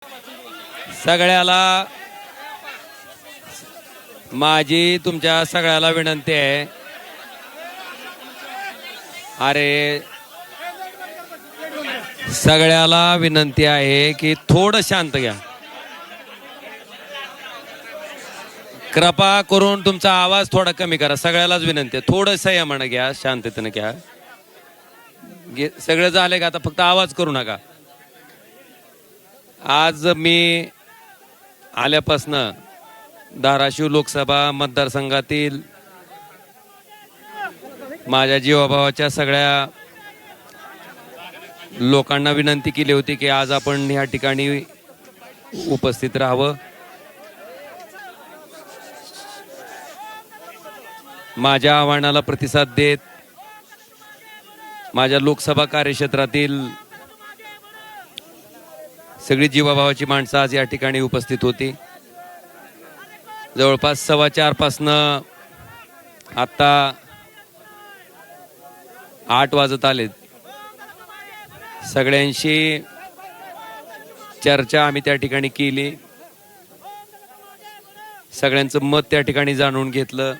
सगळ्याला माझी तुमच्या सगळ्याला विनंती आहे. अरे सगळ्याला विनंती आहे की थोडं शांत घ्या. कृपा करून तुमचा आवाज थोडा कमी करा. सगळ्यालाच विनंती आहे, थोडं संयमानं घ्या, शांततेनं घ्या. सगळं झालंय का? आता फक्त आवाज करू नका. आज मी आल्यापासनं धाराशिव लोकसभा मतदारसंघातील माझ्या जीवाभावाच्या सगळ्या लोकांना विनंती केली होती की आज आपण ह्या ठिकाणी उपस्थित राहावं. माझ्या आव्हानाला प्रतिसाद देत माझ्या लोकसभा कार्यक्षेत्रातील सगळी जीवाभावाची माणसं आज या ठिकाणी उपस्थित होती. जवळपास 4:15 पासनं आता 8 वाजत आलेत. सगळ्यांशी चर्चा आम्ही त्या ठिकाणी केली. सगळ्यांचं मत त्या ठिकाणी जाणून घेतलं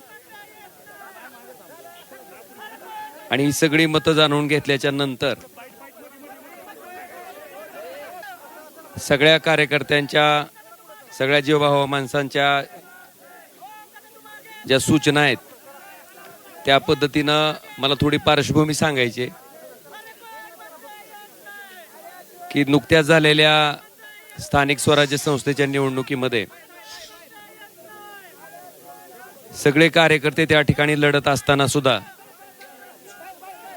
आणि ही सगळी मतं जाणून घेतल्याच्या नंतर सगळ्या कार्यकर्त्यांच्या, सगळ्या जीवभाव माणसांच्या ज्या सूचना आहेत त्या पद्धतीनं मला थोडी पार्श्वभूमी सांगायची की नुकत्याच झालेल्या स्थानिक स्वराज्य संस्थेच्या निवडणुकीमध्ये सगळे कार्यकर्ते त्या ठिकाणी लढत असताना सुद्धा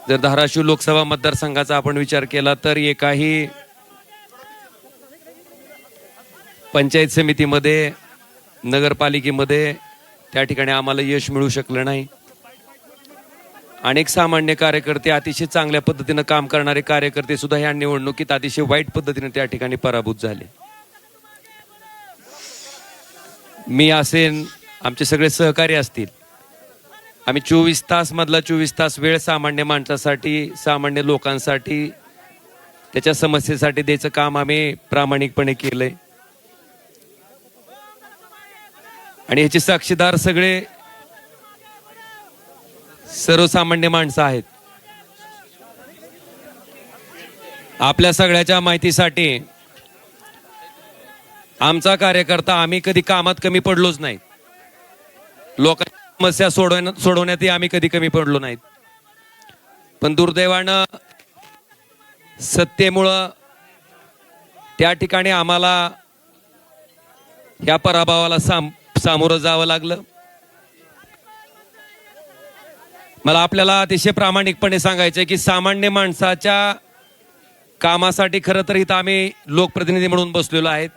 जर धाराशिव लोकसभा मतदारसंघाचा आपण विचार केला तर एकाही पंचायत समितीमध्ये, नगरपालिकेमध्ये त्या ठिकाणी आम्हाला यश मिळू शकलं नाही. अनेक सामान्य कार्यकर्ते, अतिशय चांगल्या पद्धतीनं काम करणारे कार्यकर्ते सुद्धा ह्या निवडणुकीत अतिशय वाईट पद्धतीने त्या ठिकाणी पराभूत झाले. मी असेन, आमचे सगळे सहकारी असतील, आम्ही 24 तास मधला 24 तास वेळ सामान्य माणसासाठी, सामान्य लोकांसाठी, त्याच्या समस्येसाठी द्यायचं काम आम्ही प्रामाणिकपणे केलंय. आणि ह्याचे साक्षीदार सगळे सर्वसामान्य माणसं आहेत. आपल्या सगळ्याच्या माहितीसाठी आमचा कार्यकर्ता, आम्ही कधी कामात कमी पडलोच नाही. लोकांच्या समस्या सोडवण्यातही आम्ही कधी कमी पडलो नाहीत. पण दुर्दैवानं सत्तेमुळं त्या ठिकाणी आम्हाला ह्या पराभवाला सामोरं जावं लागलं. मला आपल्याला अतिशय प्रामाणिकपणे सांगायचंय की सामान्य माणसाच्या कामासाठी खरं तर इथं आम्ही लोकप्रतिनिधी म्हणून बसलेलो आहेत.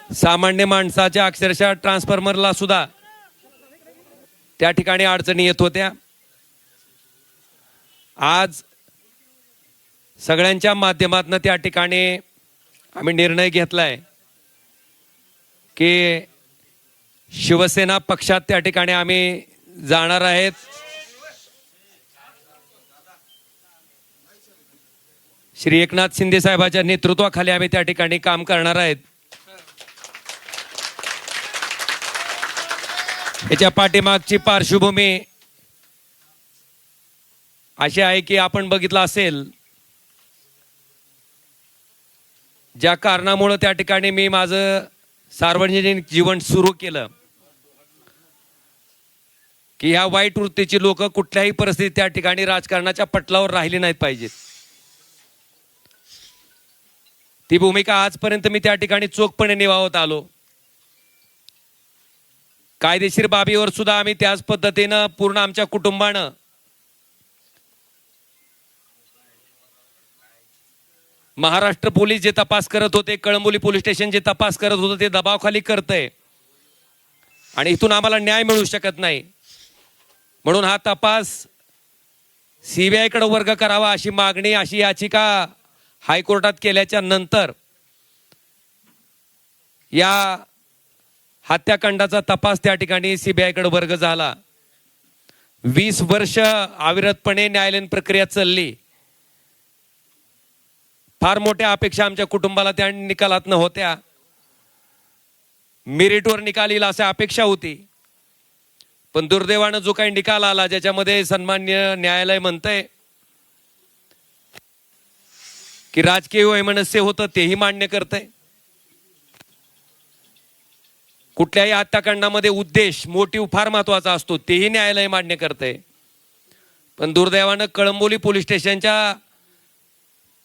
सामान्य माणसाच्या अक्षरशः ट्रान्सफॉर्मरला सुद्धा त्या ठिकाणी अडचणी येत होत्या. आज सगळ्यांच्या माध्यमातून त्या ठिकाणी आम्ही निर्णय घेतलाय की शिवसेना पक्षात त्या ठिकाणी आम्ही जाणार आहेत. श्री एकनाथ शिंदे साहेबांच्या नेतृत्वाखाली आम्ही त्या ठिकाणी काम करणार आहेत. याच्या पाठीमागची पार्श्वभूमी अशी आहे की आपण बघितलं असेल, ज्या कारणामुळे त्या ठिकाणी मी माझं सार्वजनिक जीवन सुरू केलं की ह्या वाईट वृत्तीची लोक कुठल्याही परिस्थितीत त्या ठिकाणी राजकारणाच्या पटलावर राहिली नाहीत पाहिजेत. ती भूमिका आजपर्यंत मी त्या ठिकाणी चोखपणे निभावत आलो. कायदेशीर बाबीवर सुद्धा आम्ही त्याच पद्धतीनं पूर्ण आमच्या कुटुंबानं महाराष्ट्र पोलीस जे तपास करत होते, कळंबोली पोलीस स्टेशन जे तपास करत होतं ते दबावाखाली करतंय आणि इथून आम्हाला न्याय मिळू शकत नाही. म्हणून हा तपास सीबीआय कडे वर्ग करावा अशी मागणी, अशी याचिका हायकोर्टात केल्याच्या नंतर या हत्याकांडाचा तपास त्या ठिकाणी सीबीआय कडे वर्ग झाला. 20 वर्ष अविरतपणे न्यायालयीन प्रक्रिया चालली. फार मोठ्या अपेक्षा आमच्या कुटुंबाला त्या निकालातनं होत्या. मेरिटवर निकाल येईल अशी अपेक्षा होती, पण दुर्दैवानं जो काही निकाल आला ज्याच्यामध्ये सन्माननीय न्यायालय म्हणतंय की राजकीय वैमनस्य होतं तेही मान्य करतंय. कुठल्याही हत्याकांडामध्ये उद्देश मोटिव्ह फार महत्वाचा असतो तेही न्यायालय मान्य करतंय. पण दुर्दैवानं कळंबोली पोलीस स्टेशनच्या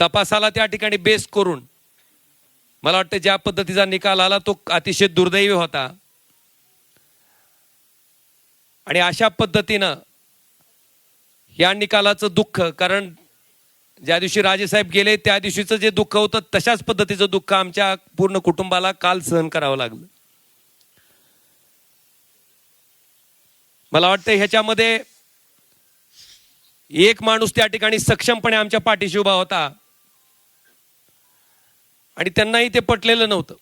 तपासाला त्या ठिकाणी बेस करून मला वाटतं ज्या पद्धतीचा निकाल आला तो अतिशय दुर्दैवी होता. आणि अशा पद्धतीनं या निकालाचं दुःख, कारण ज्या दिवशी राजेसाहेब गेले त्या दिवशीचं जे दुःख होतं तशाच पद्धतीचं दुःख आमच्या पूर्ण कुटुंबाला काल सहन करावं लागलं. मला वाटतं ह्याच्यामध्ये एक माणूस त्या ठिकाणी सक्षमपणे आमच्या पाठीशी उभा होता आणि त्यांनाही ते पटलेलं नव्हतं.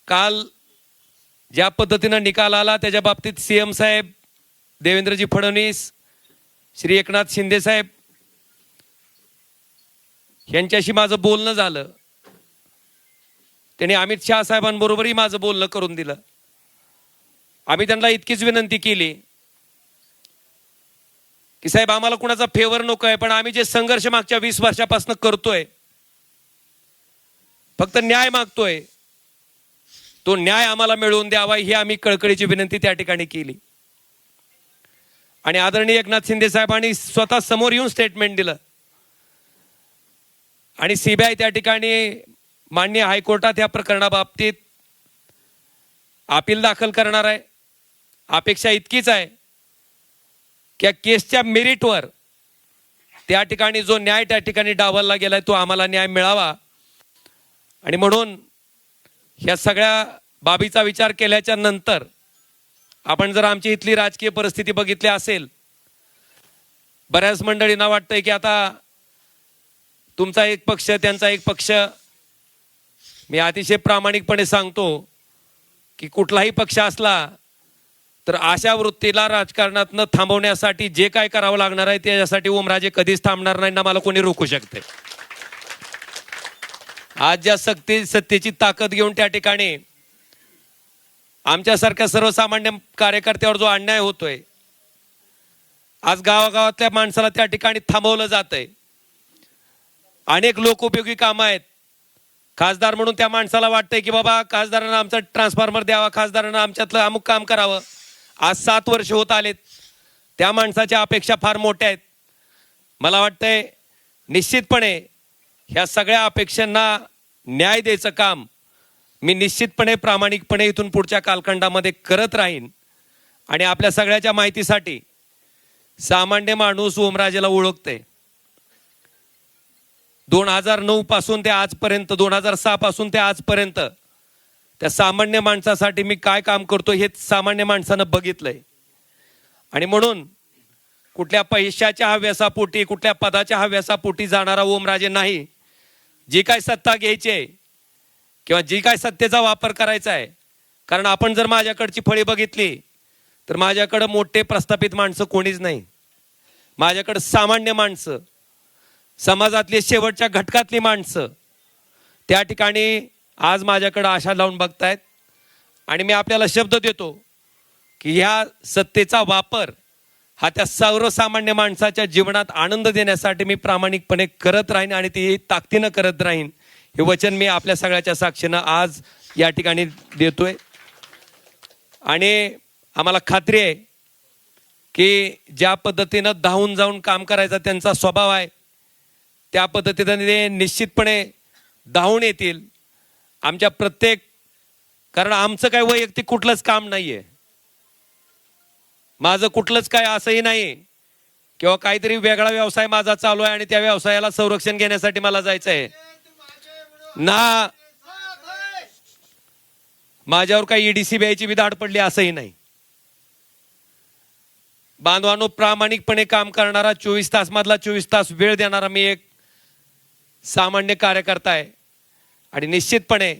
काल ज्या पद्धतीनं निकाल आला त्याच्या बाबतीत सीएम साहेब, देवेंद्रजी फडणवीस, श्री एकनाथ शिंदे साहेब यांच्याशी माझं बोलणं झालं. त्यांनी अमित शहा साहेबांबरोबरही माझं बोलणं करून दिलं. आम्ही त्यांना इतकीच विनंती केली की साहेब आम्हाला कुणाचा फेवर नको आहे, पण आम्ही जे संघर्ष मागच्या 20 वर्षापासून करतोय, फक्त न्याय मागतोय, तो न्याय आम्हाला मिळवून द्यावा ही आम्ही कळकळीची विनंती त्या ठिकाणी केली. आणि आदरणीय एकनाथ शिंदे साहेबांनी स्वतः समोर येऊन स्टेटमेंट दिलं. आणि सीबीआय त्या ठिकाणी माननीय हायकोर्टात या प्रकरणाबाबतीत अपील दाखल करणार आहे. अपेक्षा इतकीच आहे की या केसच्या मेरिटवर त्या ठिकाणी जो न्याय त्या ठिकाणी डावलला गेलाय तो आम्हाला न्याय मिळावा. आणि म्हणून ह्या सगळ्या बाबीचा विचार केल्याच्या नंतर आपण जर आमची इथली राजकीय परिस्थिती बघितली असेल, बऱ्याच मंडळींना वाटतंय की आता तुमचा एक पक्ष त्यांचा एक पक्ष. मी अतिशय प्रामाणिकपणे सांगतो की कुठलाही पक्ष असला तर अशा वृत्तीला राजकारणातनं थांबवण्यासाठी जे काय करावं लागणार आहे त्याच्यासाठी ओमराजे कधीच थांबणार नाही ना मला कोणी रोखू शकते. आज ज्या सत्तेची ताकद घेऊन त्या ठिकाणी आमच्यासारख्या सर्वसामान्य कार्यकर्त्यावर जो अन्याय होतोय, आज गावागावातल्या माणसाला त्या ठिकाणी थांबवलं जातंय. अनेक लोकोपयोगी कामं आहेत. खासदार म्हणून त्या माणसाला वाटतंय की बाबा खासदारांना आमचा ट्रान्सफॉर्मर द्यावा, खासदारांना आमच्यातलं अमुक काम करावं. आज 7 वर्ष होत आलेत. त्या माणसाच्या अपेक्षा फार मोठ्या आहेत. मला वाटतंय निश्चितपणे ह्या सगळ्या अपेक्षांना न्याय द्यायचं काम मी निश्चितपणे प्रामाणिकपणे इथून पुढच्या कालखंडामध्ये करत राहीन. आणि आपल्या सगळ्याच्या माहितीसाठी सामान्य माणूस ओमराजेला ओळखते. 2009 पासून ते आजपर्यंत, 2006 पासून ते आजपर्यंत त्या सामान्य माणसासाठी मी काय काम करतो हे सामान्य माणसानं बघितलंय. आणि म्हणून कुठल्या पैशाच्या हव्यासापोटी, कुठल्या पदाच्या हव्यासापोटी जाणारा ओमराजे नाही. जी काय सत्ता घ्यायची आहे किंवा जी काय सत्तेचा वापर करायचा आहे, कारण आपण जर माझ्याकडची फळी बघितली तर माझ्याकडं मोठे प्रस्थापित माणसं कोणीच नाही. माझ्याकडं सामान्य माणसं, समाजातली शेवटच्या घटकातली माणसं त्या ठिकाणी आज माझ्याकडं आशा लावून बघतायत. आणि मी आपल्याला शब्द देतो की ह्या सत्तेचा वापर हा त्या सर्वसामान्य माणसाच्या जीवनात आनंद देण्यासाठी मी प्रामाणिकपणे करत राहीन आणि ती ताकदीनं करत राहीन. हे वचन मी आपल्या सगळ्याच्या साक्षीनं आज या ठिकाणी देतोय. आणि आम्हाला खात्री आहे की ज्या पद्धतीनं धावून जाऊन काम करायचा त्यांचा स्वभाव आहे त्या पद्धतीने ते निश्चितपणे धावून येतील आमच्या प्रत्येक. कारण आमचं काय वैयक्तिक कुठलंच काम नाहीये, माझं कुठलंच काय असंही नाही किंवा काहीतरी वेगळा व्यवसाय माझा चालू आहे आणि त्या व्यवसायाला संरक्षण घेण्यासाठी मला जायचं आहे ना. माझ्यावर काही ईडी सीबीआयची बी धाड पडली असंही नाही. बांधवांनो, प्रामाणिकपणे काम करणारा 24 तास मधला 24 तास वेळ देणारा मी एक सामान्य कार्यकर्ता आहे. आणि निश्चितपणे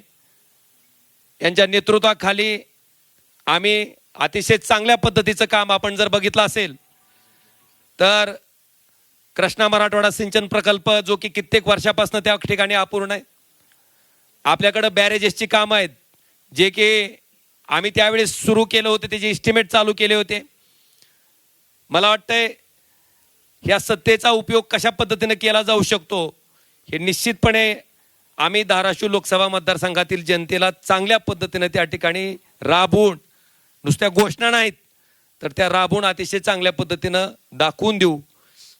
यांच्या नेतृत्वाखाली आम्ही अतिशय चांगल्या पद्धतीचं काम आपण जर बघितलं असेल तर कृष्णा मराठवाडा सिंचन प्रकल्प जो की कित्येक वर्षापासून त्या ठिकाणी अपूर्ण आहे. आपल्याकडे बॅरेजेसची कामं आहेत जे की आम्ही त्यावेळेस सुरू केलं होतं, त्याचे इस्टिमेट चालू केले होते. मला वाटतंय ह्या सत्तेचा उपयोग कशा पद्धतीने केला जाऊ शकतो हे निश्चितपणे आम्ही धाराशिव लोकसभा मतदारसंघातील जनतेला चांगल्या पद्धतीने त्या ठिकाणी राबवून, नुसत्या घोषणा नाहीत तर त्या राबवून अतिशय चांगल्या पद्धतीनं दाखवून देऊ,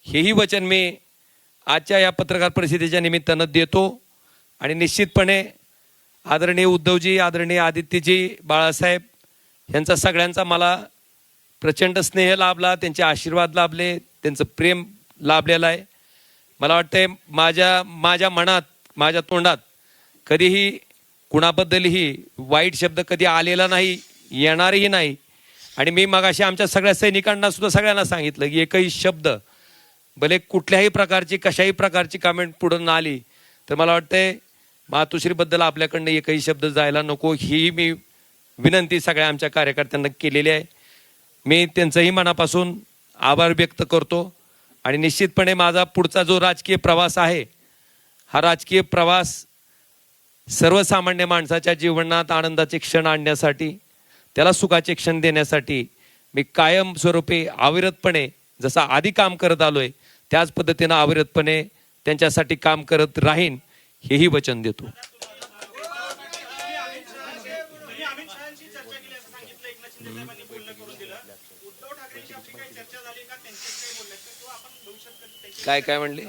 हेही वचन मी आजच्या या पत्रकार परिषदेच्या निमित्तानं देतो. आणि निश्चितपणे आदरणीय उद्धवजी, आदरणीय आदित्यजी, बाळासाहेब यांचा सगळ्यांचा मला प्रचंड स्नेह लाभला, त्यांचे आशीर्वाद लाभले, त्यांचं प्रेम लाभलेलं आहे. मला वाटतंय माझ्या मनात, माझ्या तोंडात कधीही कुणाबद्दलही वाईट शब्द कधी आलेला नाही, येणारही नाही. आणि मी मगाशी आमच्या सगळ्या सैनिकांना सुद्धा सगळ्यांना सांगितलं की एकही शब्द भले कुठल्याही प्रकारची कशाही प्रकारची कमेंट पुढं न आली तर मला वाटतंय मातोश्रीबद्दल आपल्याकडनं एकही शब्द जायला नको, ही मी विनंती सगळ्या आमच्या कार्यकर्त्यांना केलेली आहे. मी त्यांचंही मनापासून आभार व्यक्त करतो. आणि निश्चितपणे माझा पुढचा जो राजकीय प्रवास आहे, हा राजकीय प्रवास सर्वसामान्य माणसाच्या जीवनात आनंदाचे क्षण आणण्यासाठी, त्याला सुखाचे क्षण देण्यासाठी मी कायमस्वरूपी अविरतपणे जसा आधी काम करत आलोय त्याच पद्धतीनं अविरतपणे त्यांच्यासाठी काम करत राहीन, हेही वचन देतो. काय काय म्हणले?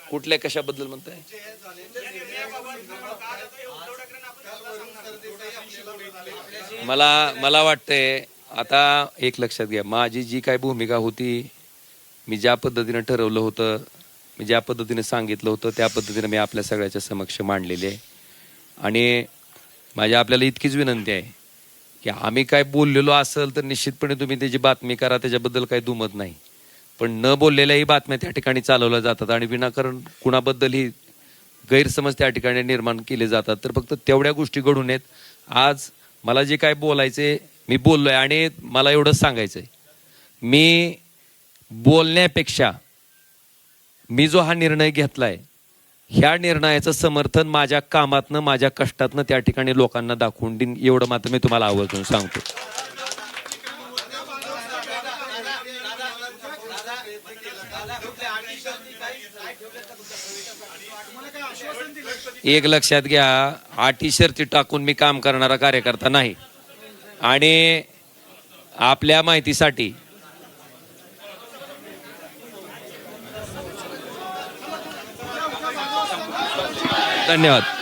कुठल्या कशाबद्दल म्हणताय? मला वाटतंय आता एक लक्षात घ्या, माझी जी काय भूमिका होती, मी ज्या पद्धतीने ठरवलं होतं, मी ज्या पद्धतीने सांगितलं होतं त्या पद्धतीने मी आपल्या सगळ्याच्या समक्ष मांडलेले आहे. आणि माझी आपल्याला इतकीच विनंती आहे की आम्ही काय बोललेलो असेल तर निश्चितपणे तुम्ही त्याची बातमी करा, त्याच्याबद्दल काही दुमत नाही. पण न बोललेल्याही बातम्या त्या ठिकाणी चालवल्या जातात आणि विनाकारण कुणाबद्दलही गैरसमज त्या ठिकाणी निर्माण केले जातात. तर फक्त तेवढ्या गोष्टी घडून येत. आज मला जे काय बोलायचे मी बोललोय आणि मला एवढंच सांगायचंय, मी बोलण्यापेक्षा मी जो हा निर्णय घेतलाय ह्या निर्णयाचं समर्थन माझ्या कामातनं, माझ्या कष्टातनं त्या ठिकाणी लोकांना दाखवून देईन, एवढं मात्र मी तुम्हाला आवर्जून सांगतो. एक लक्षात घ्या, अटी शर्ती टाकून मी काम करणारा कार्यकर्ता नाही. आणि आपल्या माहितीसाठी धन्यवाद.